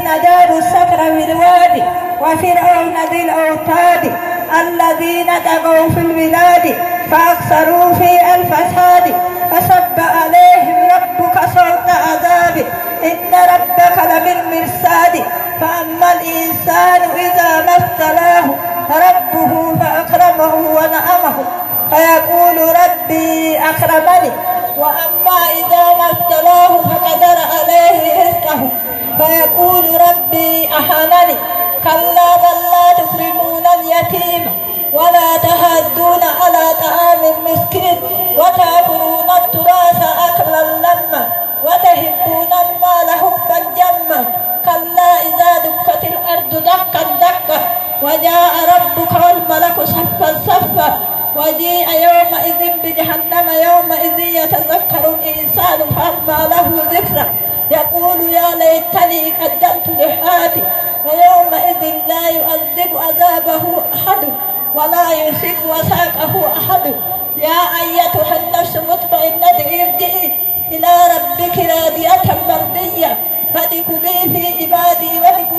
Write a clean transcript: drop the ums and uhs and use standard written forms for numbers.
الذين جابوا الصخر بالوادي وفرعون ذي الأوتاد الذين طغوا في البلاد فأكثروا فيها الفساد فصب عليهم ربك صوت عذاب إن ربك لبالمرصاد فأما الإنسان إذا ما ابتلاه ربه فأكرمه ونعمه فيقول ربي أكرمني وأما إذا ما ابتلاه فقدر عليه رزقه فيقول ربي أهانني كلا بل لا تكرمون اليتيم ولا تحاضون على طعام المسكين وتأكلون التراث أكلا لما وتحبون المال حبا جما كلا إذا دكت الأرض دكا دكا وجاء ربك والملك صفا صفا وجيء يومئذ بجهنم يومئذ يتذكر الإنسان فأنى له ذكرى يقول يا ليتني قدمت لحياتي ويومئذ لا يعذب عذابه أحد ولا يوثق وثاقه أحد يا أيتها النفس المطمئنة ارجعي إلى ربك راضية مرضية فادخلي في عبادي وادخلي